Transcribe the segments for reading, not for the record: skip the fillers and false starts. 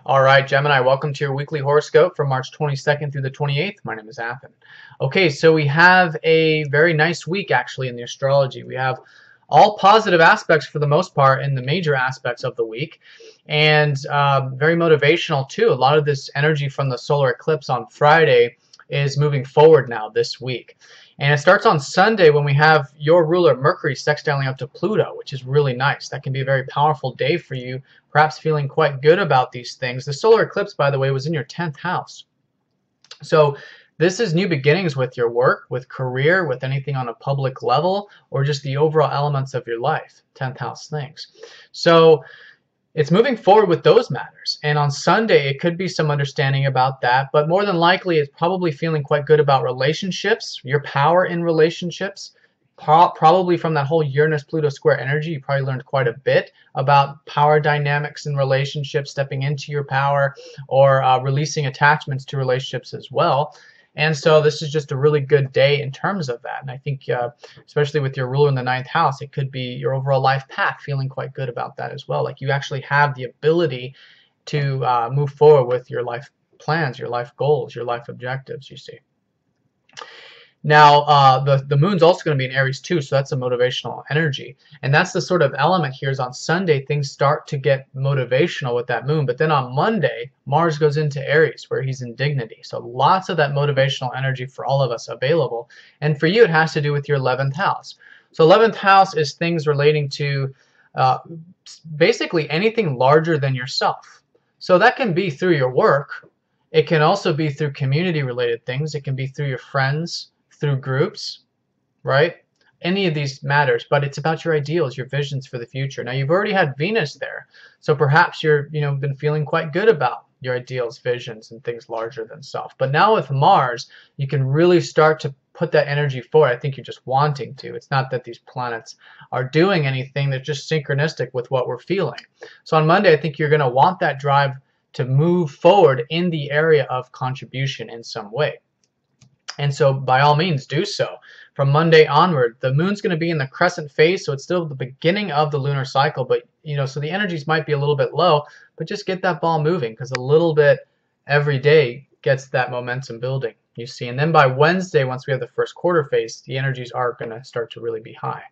All right, Gemini, welcome to your weekly horoscope from March 22nd through the 28th. My name is Athen. Okay, so we have a very nice week actually in the astrology. We have all positive aspects for the most part in the major aspects of the week, and very motivational too. A lot of this energy from the solar eclipse on Friday is moving forward now this week. And it starts on Sunday when we have your ruler Mercury sextiling up to Pluto, which is really nice. That can be a very powerful day for you, perhaps feeling quite good about these things. The solar eclipse, by the way, was in your 10th house. So this is new beginnings with your work, with career, with anything on a public level, or just the overall elements of your life, 10th house things. So it's moving forward with those matters. And on Sunday, it could be some understanding about that, but more than likely, it's probably feeling quite good about relationships, your power in relationships. Probably from that whole Uranus-Pluto square energy, you probably learned quite a bit about power dynamics in relationships, stepping into your power, or releasing attachments to relationships as well. And so this is just a really good day in terms of that. And I think, especially with your ruler in the 9th house, it could be your overall life path, feeling quite good about that as well. Like you actually have the ability to move forward with your life plans, your life goals, your life objectives, you see. Now, the moon's also going to be in Aries too, so that's a motivational energy. And that's the sort of element here is on Sunday, things start to get motivational with that moon. But then on Monday, Mars goes into Aries, where he's in dignity. So lots of that motivational energy for all of us available. And for you, it has to do with your 11th house. So 11th house is things relating to basically anything larger than yourself. So that can be through your work. It can also be through community-related things. It can be through your friends, through groups, right? Any of these matters, but it's about your ideals, your visions for the future. Now you've already had Venus there, so perhaps you're been feeling quite good about your ideals, visions, and things larger than self. But now with Mars, you can really start to put that energy forward. I think you're just wanting to. It's not that these planets are doing anything, they're just synchronistic with what we're feeling. So on Monday, I think you're going to want that drive to move forward in the area of contribution in some way. And so by all means do so. From Monday onward, the moon's going to be in the crescent phase, so it's still the beginning of the lunar cycle, but so the energies might be a little bit low, but just get that ball moving, because a little bit every day gets that momentum building, you see. And then by Wednesday, once we have the first quarter phase, the energies are going to start to really be high.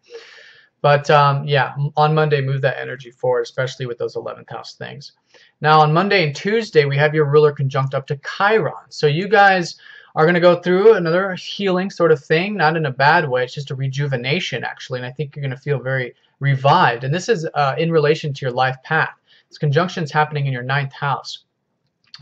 But yeah, on Monday, move that energy forward, especially with those 11th house things. Now on Monday and Tuesday, we have your ruler conjunct up to Chiron. So you guys are going to go through another healing sort of thing, not in a bad way. It's just a rejuvenation, actually, and I think you're going to feel very revived. And this is in relation to your life path. This conjunction is happening in your 9th house.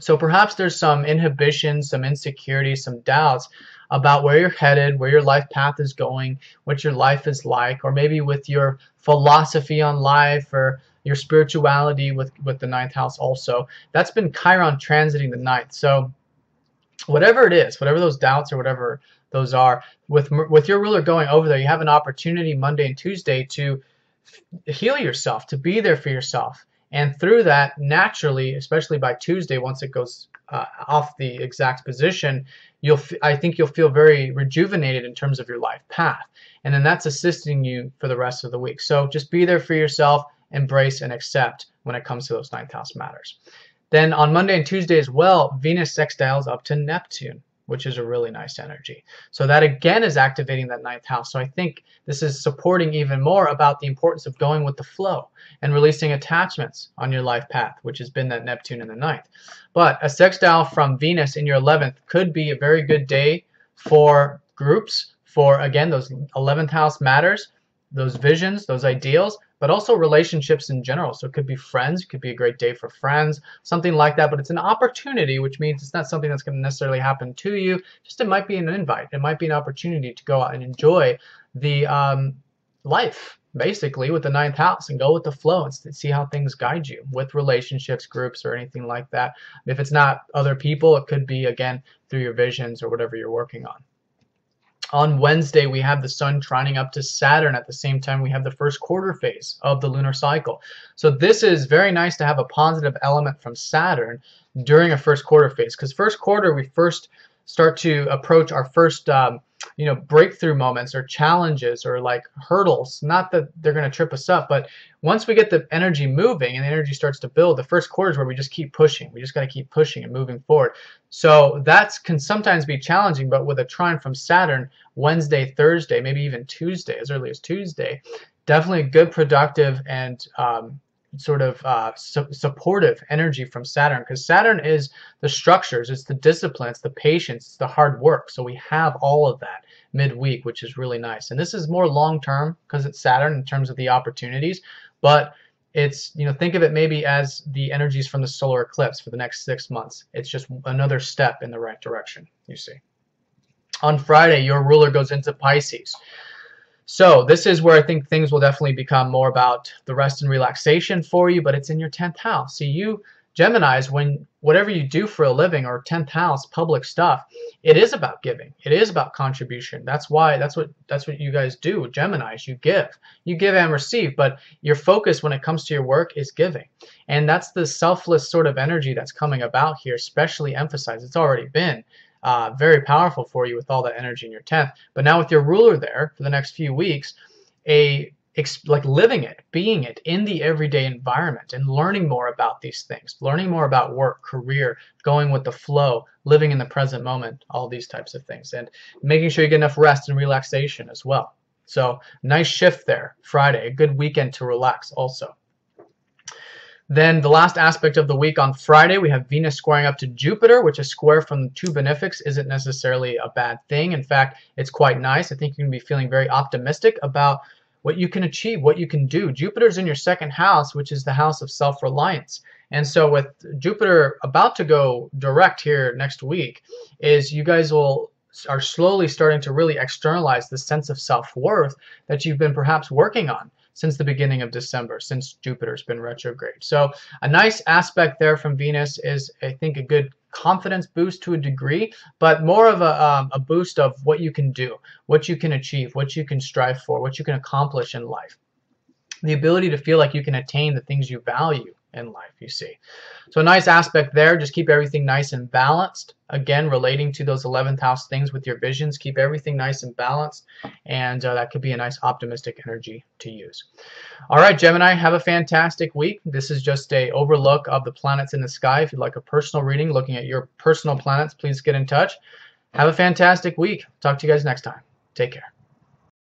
So perhaps there's some inhibition, some insecurity, some doubts about where you're headed, where your life path is going, what your life is like, or maybe with your philosophy on life or your spirituality with the 9th house also. That's been Chiron transiting the 9th. So whatever it is, whatever those doubts or whatever those are, with your ruler going over there, you have an opportunity Monday and Tuesday to heal yourself, to be there for yourself. And through that, naturally, especially by Tuesday, once it goes off the exact position, I think you'll feel very rejuvenated in terms of your life path. And then that's assisting you for the rest of the week. So just be there for yourself, embrace and accept when it comes to those 9th house matters. Then on Monday and Tuesday as well, Venus sextiles up to Neptune, which is a really nice energy. So that again is activating that 9th house. So I think this is supporting even more about the importance of going with the flow and releasing attachments on your life path, which has been that Neptune in the 9th. But a sextile from Venus in your 11th could be a very good day for groups, for again, those 11th house matters, those visions, those ideals, but also relationships in general. So it could be friends, it could be a great day for friends, something like that, but it's an opportunity, which means it's not something that's going to necessarily happen to you, just it might be an invite. It might be an opportunity to go out and enjoy the life, basically, with the 9th house and go with the flow and see how things guide you with relationships, groups, or anything like that. If it's not other people, it could be, again, through your visions or whatever you're working on. On Wednesday, we have the Sun trining up to Saturn. At the same time, we have the first quarter phase of the lunar cycle. So this is very nice to have a positive element from Saturn during a first quarter phase, because first quarter, we first start to approach our first breakthrough moments or challenges or like hurdles. Not that they're going to trip us up, but once we get the energy moving and the energy starts to build, the first quarter is where we just keep pushing. We just got to keep pushing and moving forward. So that can sometimes be challenging, but with a trine from Saturn, Wednesday, Thursday, maybe even Tuesday, as early as Tuesday, definitely good, productive, and supportive energy from Saturn, because Saturn is the structures, it's the discipline, it's the patience, it's the hard work. So we have all of that midweek, which is really nice. And this is more long term because it's Saturn in terms of the opportunities, but it's, think of it maybe as the energies from the solar eclipse for the next 6 months. It's just another step in the right direction, you see. On Friday, your ruler goes into Pisces. So this is where I think things will definitely become more about the rest and relaxation for you, but it's in your 10th house. See, you Geminis, when whatever you do for a living or 10th house, public stuff, it is about giving. It is about contribution. That's what you guys do, Geminis. You give and receive, but your focus when it comes to your work is giving. And that's the selfless sort of energy that's coming about here, especially emphasized. It's already been very powerful for you with all that energy in your 10th. But now with your ruler there for the next few weeks, like living it, being it in the everyday environment and learning more about these things, learning more about work, career, going with the flow, living in the present moment, all these types of things, and making sure you get enough rest and relaxation as well. So nice shift there, Friday, a good weekend to relax also. Then the last aspect of the week on Friday, we have Venus squaring up to Jupiter, which is square from the two benefics isn't necessarily a bad thing. In fact, it's quite nice. I think you're going to be feeling very optimistic about what you can achieve, what you can do. Jupiter's in your second house, which is the house of self-reliance. And so with Jupiter about to go direct here next week, is you guys are slowly starting to really externalize the sense of self-worth that you've been perhaps working on since the beginning of December, since Jupiter's been retrograde. So a nice aspect there from Venus is, I think, a good confidence boost to a degree, but more of a boost of what you can do, what you can achieve, what you can strive for, what you can accomplish in life. The ability to feel like you can attain the things you value in life, you see. So a nice aspect there, just keep everything nice and balanced. Again, relating to those 11th house things with your visions, keep everything nice and balanced, and that could be a nice optimistic energy to use. All right, Gemini, have a fantastic week. This is just a overlook of the planets in the sky. If you'd like a personal reading looking at your personal planets, please get in touch. Have a fantastic week. Talk to you guys next time. Take care.